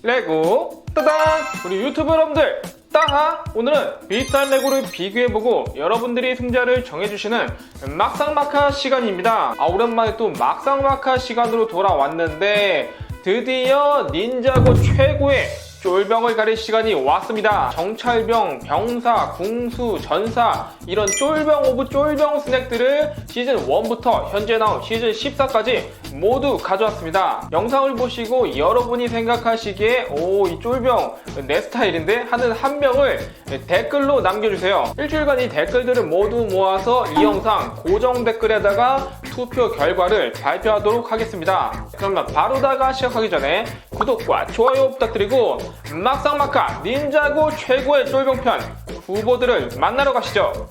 레고 따단! 우리 유튜브 여러분들 따하! 오늘은 비슷한 레고를 비교해보고 여러분들이 승자를 정해주시는 막상막하 시간입니다. 오랜만에 또 막상막하 시간으로 돌아왔는데 드디어 닌자고 최고의 쫄병을 가릴 시간이 왔습니다. 정찰병, 병사, 궁수, 전사 이런 쫄병 오브 쫄병 스낵들을 시즌 1부터 현재 나온 시즌 14까지 모두 가져왔습니다. 영상을 보시고 여러분이 생각하시기에 이 쫄병 내 스타일인데 하는 한 명을 댓글로 남겨주세요. 일주일간 이 댓글들을 모두 모아서 이 영상 고정 댓글에다가 투표 결과를 발표하도록 하겠습니다. 그러면 바로다가 시작하기 전에 구독과 좋아요 부탁드리고 막상막하 닌자고 최고의 쫄병편 후보들을 만나러 가시죠.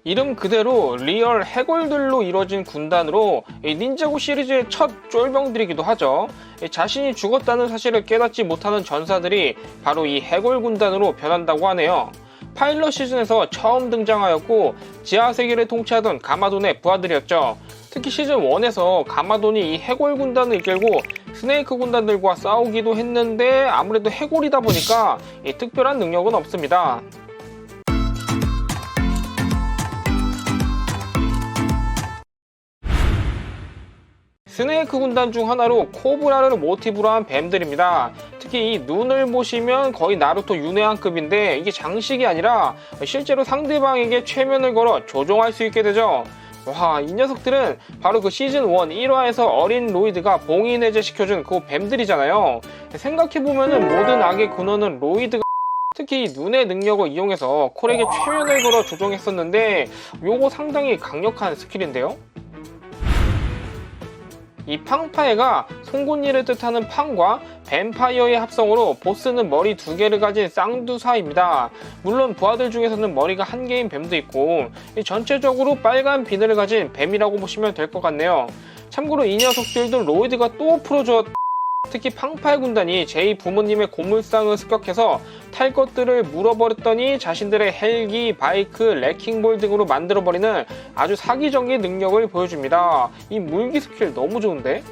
이름 그대로 리얼 해골들로 이루어진 군단으로 닌자고 시리즈의 첫 쫄병들이기도 하죠. 자신이 죽었다는 사실을 깨닫지 못하는 전사들이 바로 이 해골 군단으로 변한다고 하네요. 파일럿 시즌에서 처음 등장하였고 지하세계를 통치하던 가마돈의 부하들이었죠. 특히 시즌 1에서 가마돈이 이 해골 군단을 이끌고 스네이크 군단들과 싸우기도 했는데 아무래도 해골이다 보니까 특별한 능력은 없습니다. 스네이크 군단 중 하나로 코브라를 모티브로 한 뱀들입니다. 특히 이 눈을 보시면 거의 나루토 윤회한급인데 이게 장식이 아니라 실제로 상대방에게 최면을 걸어 조종할 수 있게 되죠. 와, 이 녀석들은 바로 그 시즌 1 1화에서 어린 로이드가 봉인 해제시켜준 그 뱀들이잖아요. 생각해보면은 모든 악의 근원은 로이드가 특히 이 눈의 능력을 이용해서 콜에게 최면을 걸어 조종했었는데 요거 상당히 강력한 스킬인데요. 이 팡파에가 송곳니를 뜻하는 팡과 뱀파이어의 합성으로 보스는 머리 2개를 가진 쌍두사입니다. 물론 부하들 중에서는 머리가 1개인 뱀도 있고 전체적으로 빨간 비늘을 가진 뱀이라고 보시면 될 것 같네요. 참고로 이 녀석들도 로이드가 또 풀어주었. 특히 팡파의 군단이 제이 부모님의 고물상을 습격해서 탈 것들을 물어버렸더니 자신들의 헬기, 바이크, 레킹볼 등으로 만들어버리는 아주 사기적인 능력을 보여줍니다. 이 물기 스킬 너무 좋은데?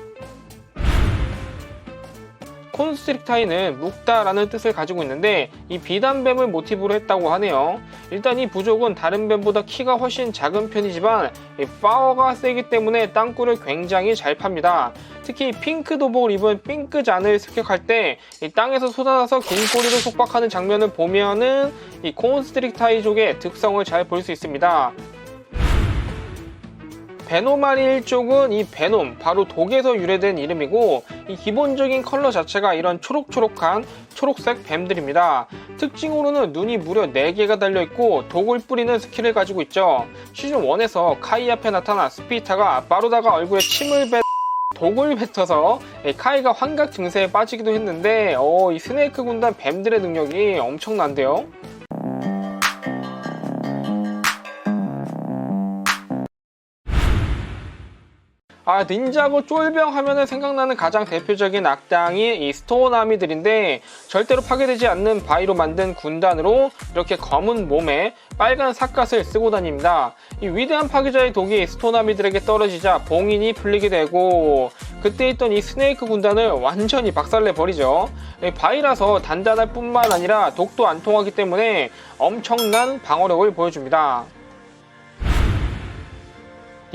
콘스트릭타이는 묵다라는 뜻을 가지고 있는데 이 비단뱀을 모티브로 했다고 하네요. 일단 이 부족은 다른 뱀보다 키가 훨씬 작은 편이지만 파워가 세기 때문에 땅굴을 굉장히 잘 팝니다. 특히 핑크 도복을 입은 핑크잔을 습격할 때 이 땅에서 솟아나서 긴 꼬리를 속박하는 장면을 보면은 이 콘스트릭타이족의 특성을 잘 볼 수 있습니다. 베노마리 일족은 이 베놈, 바로 독에서 유래된 이름이고 이 기본적인 컬러 자체가 이런 초록초록한 초록색 뱀들입니다. 특징으로는 눈이 무려 4개가 달려있고 독을 뿌리는 스킬을 가지고 있죠. 시즌 1에서 카이 앞에 나타난 스피타가 바로다가 얼굴에 침을 독을 뱉어서 카이가 환각 증세에 빠지기도 했는데 이 스네이크 군단 뱀들의 능력이 엄청난데요. 닌자고 쫄병 하면은 생각나는 가장 대표적인 악당이 이 스톤아미들인데 절대로 파괴되지 않는 바위로 만든 군단으로 이렇게 검은 몸에 빨간 삿갓을 쓰고 다닙니다. 이 위대한 파괴자의 독이 스톤아미들에게 떨어지자 봉인이 풀리게 되고 그때 있던 이 스네이크 군단을 완전히 박살내버리죠. 바위라서 단단할 뿐만 아니라 독도 안 통하기 때문에 엄청난 방어력을 보여줍니다.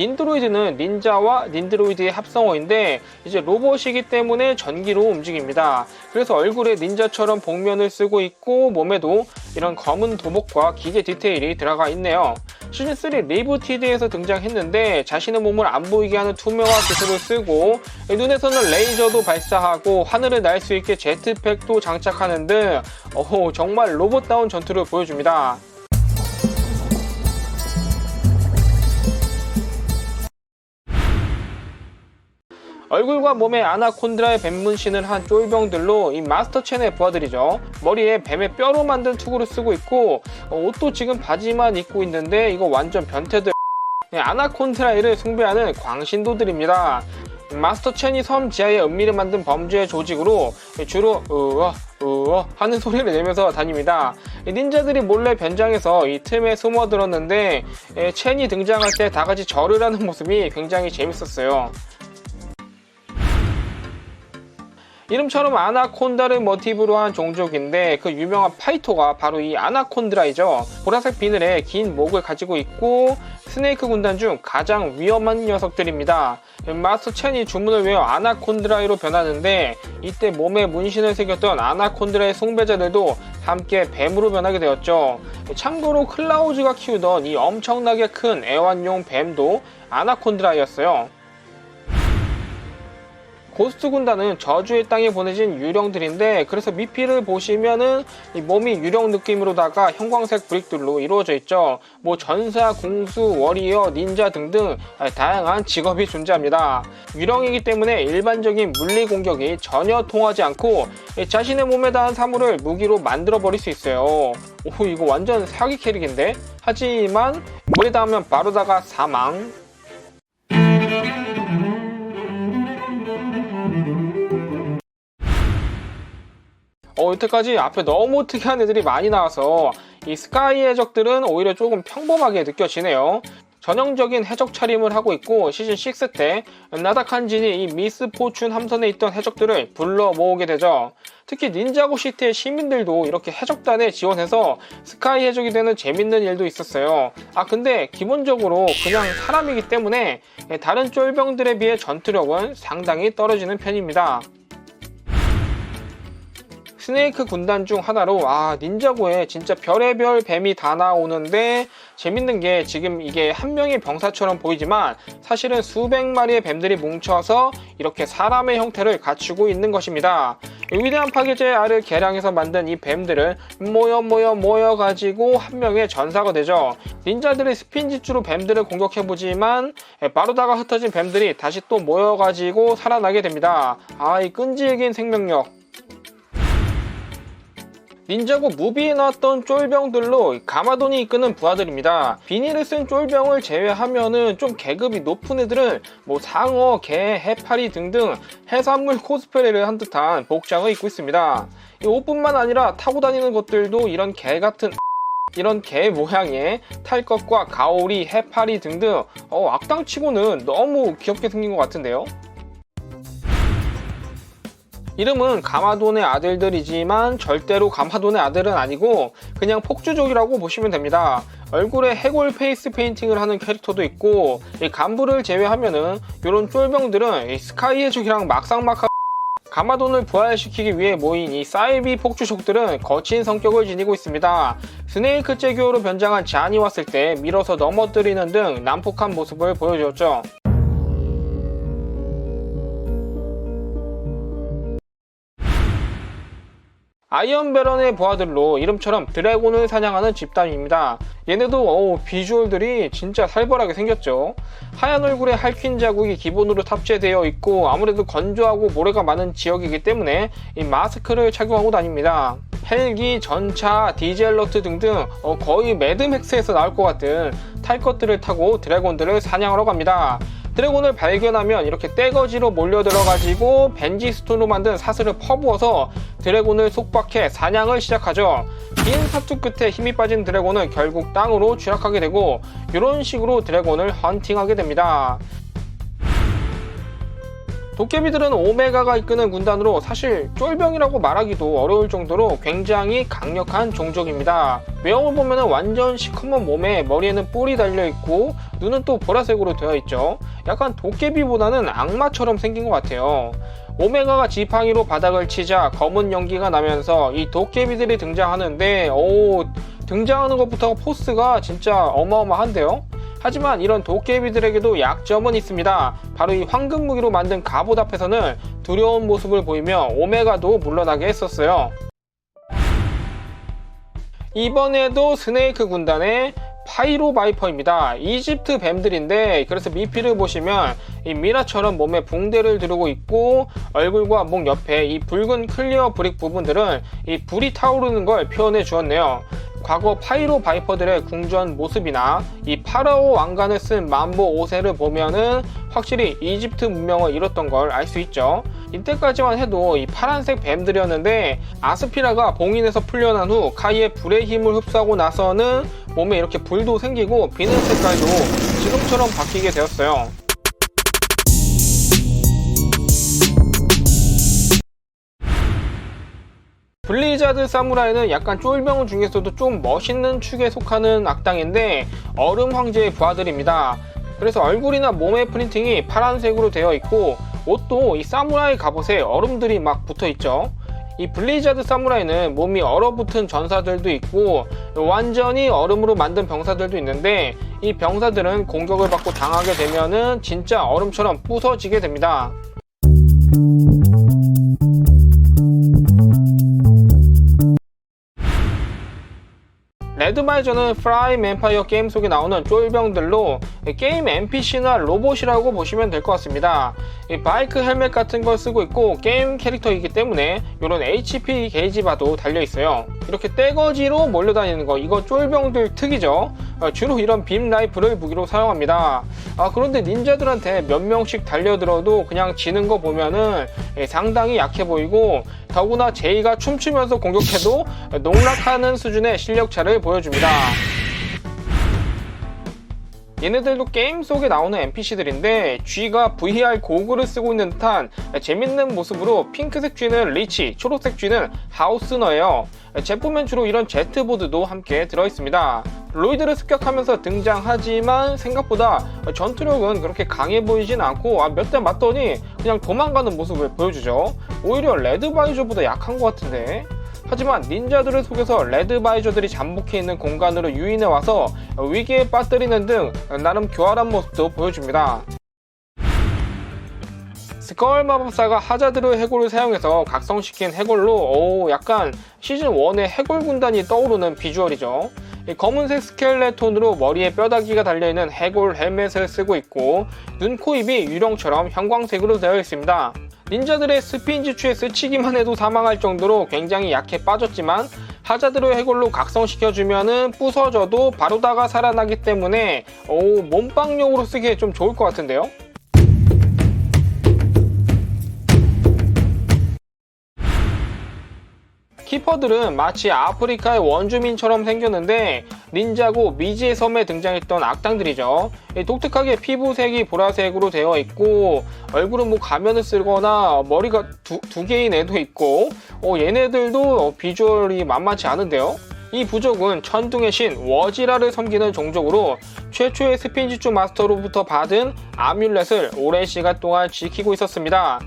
닌드로이드는 닌자와 닌드로이드의 합성어인데 이제 로봇이기 때문에 전기로 움직입니다. 그래서 얼굴에 닌자처럼 복면을 쓰고 있고 몸에도 이런 검은 도복과 기계 디테일이 들어가 있네요. 시즌3 리부티드에서 등장했는데 자신의 몸을 안 보이게 하는 투명화 기술을 쓰고 눈에서는 레이저도 발사하고 하늘을 날 수 있게 제트팩도 장착하는 등 정말 로봇다운 전투를 보여줍니다. 얼굴과 몸에 아나콘드라의 뱀 문신을 한 쫄병들로 이 마스터 첸의 부하들이죠. 머리에 뱀의 뼈로 만든 투구를 쓰고 있고 옷도 지금 바지만 입고 있는데 이거 완전 변태들. 아나콘드라를 숭배하는 광신도들입니다. 마스터 첸이 섬 지하에 은밀히 만든 범죄 조직으로 주로 하는 소리를 내면서 다닙니다. 닌자들이 몰래 변장해서 이 틈에 숨어들었는데 첸이 등장할 때 다같이 절을 하는 모습이 굉장히 재밌었어요. 이름처럼 아나콘다를 모티브로 한 종족인데 그 유명한 파이터가 바로 이 아나콘드라이죠. 보라색 비늘에 긴 목을 가지고 있고 스네이크 군단 중 가장 위험한 녀석들입니다. 마스터 첸이 주문을 외워 아나콘드라이로 변하는데 이때 몸에 문신을 새겼던 아나콘드라의 숭배자들도 함께 뱀으로 변하게 되었죠. 참고로 클라우즈가 키우던 이 엄청나게 큰 애완용 뱀도 아나콘드라이였어요. 고스트 군단은 저주의 땅에 보내진 유령들인데 그래서 미피를 보시면은 이 몸이 유령 느낌으로다가 형광색 브릭들로 이루어져 있죠. 뭐 전사, 공수, 워리어, 닌자 등등 다양한 직업이 존재합니다. 유령이기 때문에 일반적인 물리 공격이 전혀 통하지 않고 자신의 몸에 닿은 사물을 무기로 만들어 버릴 수 있어요. 오, 이거 완전 사기 캐릭인데? 하지만 물에 닿으면 바로다가 사망. 여태까지 앞에 너무 특이한 애들이 많이 나와서 이 스카이 해적들은 오히려 조금 평범하게 느껴지네요. 전형적인 해적 차림을 하고 있고 시즌 6 때 나다칸 진이 이 미스 포춘 함선에 있던 해적들을 불러 모으게 되죠. 특히 닌자고 시티의 시민들도 이렇게 해적단에 지원해서 스카이 해적이 되는 재밌는 일도 있었어요. 근데 기본적으로 그냥 사람이기 때문에 다른 쫄병들에 비해 전투력은 상당히 떨어지는 편입니다. 스네이크 군단 중 하나로 닌자고에 진짜 별의별 뱀이 다 나오는데 재밌는 게 지금 이게 한 명의 병사처럼 보이지만 사실은 수백 마리의 뱀들이 뭉쳐서 이렇게 사람의 형태를 갖추고 있는 것입니다. 위대한 파괴제의 알을 개량해서 만든 이 뱀들은 모여 가지고 한 명의 전사가 되죠. 닌자들이 스핀지추로 뱀들을 공격해보지만 바로다가 흩어진 뱀들이 다시 또 모여가지고 살아나게 됩니다. 이 끈질긴 생명력. 닌자고 무비에 나왔던 쫄병들로 가마돈이 이끄는 부하들입니다. 비닐을 쓴 쫄병을 제외하면은 좀 계급이 높은 애들은 뭐 상어, 개, 해파리 등등 해산물 코스프레를 한 듯한 복장을 입고 있습니다. 이 옷뿐만 아니라 타고 다니는 것들도 이런 개 같은 이런 개 모양의 탈 것과 가오리, 해파리 등등 악당치고는 너무 귀엽게 생긴 것 같은데요. 이름은 가마돈의 아들들이지만 절대로 가마돈의 아들은 아니고 그냥 폭주족이라고 보시면 됩니다. 얼굴에 해골 페이스 페인팅을 하는 캐릭터도 있고 이 간부를 제외하면은 이런 쫄병들은 이 스카이 해적이랑 막상막하 가마돈을 부활시키기 위해 모인 이 사이비 폭주족들은 거친 성격을 지니고 있습니다. 스네이크 제교로 변장한 잔이 왔을 때 밀어서 넘어뜨리는 등 난폭한 모습을 보여줬죠. 아이언베런의 부하들로 이름처럼 드래곤을 사냥하는 집단입니다. 얘네도 비주얼들이 진짜 살벌하게 생겼죠. 하얀 얼굴에 할퀸 자국이 기본으로 탑재되어 있고 아무래도 건조하고 모래가 많은 지역이기 때문에 이 마스크를 착용하고 다닙니다. 헬기, 전차, 디젤러트 등등 거의 매드맥스에서 나올 것 같은 탈 것들을 타고 드래곤들을 사냥하러 갑니다. 드래곤을 발견하면 이렇게 떼거지로 몰려들어가지고 벤지스톤으로 만든 사슬을 퍼부어서 드래곤을 속박해 사냥을 시작하죠. 긴 사투 끝에 힘이 빠진 드래곤은 결국 땅으로 추락하게 되고 이런 식으로 드래곤을 헌팅하게 됩니다. 도깨비들은 오메가가 이끄는 군단으로 사실 쫄병이라고 말하기도 어려울 정도로 굉장히 강력한 종족입니다. 외형을 보면 완전 시커먼 몸에 머리에는 뿔이 달려있고 눈은 또 보라색으로 되어 있죠. 약간 도깨비보다는 악마처럼 생긴 것 같아요. 오메가가 지팡이로 바닥을 치자 검은 연기가 나면서 이 도깨비들이 등장하는데 등장하는 것부터 포스가 진짜 어마어마한데요. 하지만 이런 도깨비들에게도 약점은 있습니다. 바로 이 황금 무기로 만든 갑옷 앞에서는 두려운 모습을 보이며 오메가도 물러나게 했었어요. 이번에도 스네이크 군단의 파이로 바이퍼입니다. 이집트 뱀들인데 그래서 미피를 보시면 이 미라처럼 몸에 붕대를 두르고 있고 얼굴과 목 옆에 이 붉은 클리어 브릭 부분들은 이 불이 타오르는 걸 표현해 주었네요. 과거 파이로 바이퍼들의 궁전 모습이나 이 파라오 왕관을 쓴 만보 5세를 보면은 확실히 이집트 문명을 이뤘던 걸 알 수 있죠. 이때까지만 해도 이 파란색 뱀들이었는데 아스피라가 봉인에서 풀려난 후 카이의 불의 힘을 흡수하고 나서는 몸에 이렇게 불도 생기고 비늘 색깔도 지금처럼 바뀌게 되었어요. 블리자드 사무라이는 약간 쫄병 중에서도 좀 멋있는 축에 속하는 악당인데 얼음 황제의 부하들입니다. 그래서 얼굴이나 몸의 프린팅이 파란색으로 되어 있고 옷도 이 사무라이 갑옷에 얼음들이 막 붙어 있죠. 이 블리자드 사무라이는 몸이 얼어붙은 전사들도 있고 완전히 얼음으로 만든 병사들도 있는데 이 병사들은 공격을 받고 당하게 되면은 진짜 얼음처럼 부서지게 됩니다. 레드바이저는 프라임 엠파이어 게임 속에 나오는 쫄병들로 게임 NPC나 로봇이라고 보시면 될 것 같습니다. 바이크 헬멧 같은 걸 쓰고 있고 게임 캐릭터이기 때문에 이런 HP 게이지 바도 달려있어요. 이렇게 떼거지로 몰려다니는 거, 이거 쫄병들 특이죠. 주로 이런 빔 라이플을 무기로 사용합니다. 그런데 닌자들한테 몇 명씩 달려들어도 그냥 지는 거 보면은 상당히 약해 보이고, 더구나 제이가 춤추면서 공격해도 농락하는 수준의 실력차를 보여줍니다. 얘네들도 게임 속에 나오는 NPC들인데 G가 VR 고글을 쓰고 있는 듯한 재밌는 모습으로 핑크색 G는 리치, 초록색 G는 하우스너예요. 제품엔 주로 이런 제트보드도 함께 들어있습니다. 로이드를 습격하면서 등장하지만 생각보다 전투력은 그렇게 강해 보이진 않고 몇 대 맞더니 그냥 도망가는 모습을 보여주죠. 오히려 레드바이저보다 약한 것 같은데. 하지만 닌자들을 속여서 레드바이저들이 잠복해 있는 공간으로 유인해 와서 위기에 빠뜨리는 등 나름 교활한 모습도 보여줍니다. 스컬 마법사가 하자드르 해골을 사용해서 각성시킨 해골로 약간 시즌1의 해골 군단이 떠오르는 비주얼이죠. 검은색 스켈레톤으로 머리에 뼈다귀가 달려있는 해골 헬멧을 쓰고 있고 눈, 코, 입이 유령처럼 형광색으로 되어 있습니다. 닌자들의 스핀지추에 스치기만 해도 사망할 정도로 굉장히 약해 빠졌지만 하자드르 해골로 각성시켜주면은 부서져도 바로다가 살아나기 때문에 몸빵용으로 쓰기에 좀 좋을 것 같은데요. 키퍼들은 마치 아프리카의 원주민처럼 생겼는데 닌자고 미지의 섬에 등장했던 악당들이죠. 독특하게 피부색이 보라색으로 되어 있고 얼굴은 뭐 가면을 쓰거나 머리가 두 개인 애도 있고 얘네들도 비주얼이 만만치 않은데요. 이 부족은 천둥의 신 워지라를 섬기는 종족으로 최초의 스핀지추 마스터로부터 받은 아뮬렛을 오랜 시간 동안 지키고 있었습니다.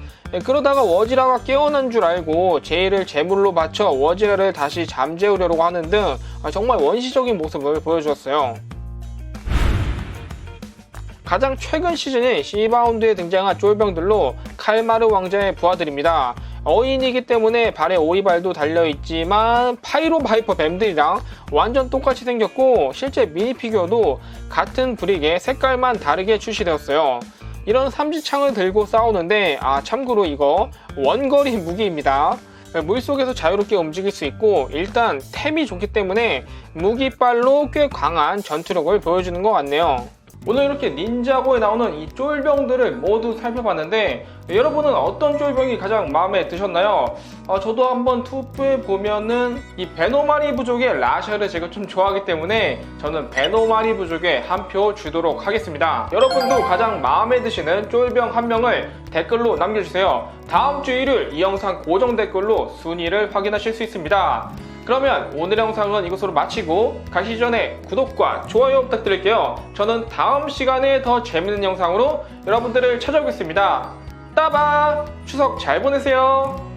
그러다가 워지라가 깨어난 줄 알고 제이를 제물로 바쳐 워지라를 다시 잠재우려고 하는 등 정말 원시적인 모습을 보여주었어요. 가장 최근 시즌인 시바운드에 등장한 쫄병들로 칼마르 왕자의 부하들입니다. 어인이기 때문에 발에 오리발도 달려있지만 파이로 바이퍼 뱀들이랑 완전 똑같이 생겼고 실제 미니피규어도 같은 브릭의 색깔만 다르게 출시되었어요. 이런 삼지창을 들고 싸우는데 참고로 이거 원거리 무기입니다. 물속에서 자유롭게 움직일 수 있고 일단 템이 좋기 때문에 무기빨로 꽤 강한 전투력을 보여주는 것 같네요. 오늘 이렇게 닌자고에 나오는 이 쫄병들을 모두 살펴봤는데 여러분은 어떤 쫄병이 가장 마음에 드셨나요? 저도 한번 투표해보면은 이 베노마리 부족의 라샤를 제가 좀 좋아하기 때문에 저는 베노마리 부족에 한 표 주도록 하겠습니다. 여러분도 가장 마음에 드시는 쫄병 한 명을 댓글로 남겨주세요. 다음 주 일요일 이 영상 고정 댓글로 순위를 확인하실 수 있습니다. 그러면 오늘 영상은 이것으로 마치고 가시기 전에 구독과 좋아요 부탁드릴게요. 저는 다음 시간에 더 재밌는 영상으로 여러분들을 찾아오겠습니다. 따바! 추석 잘 보내세요.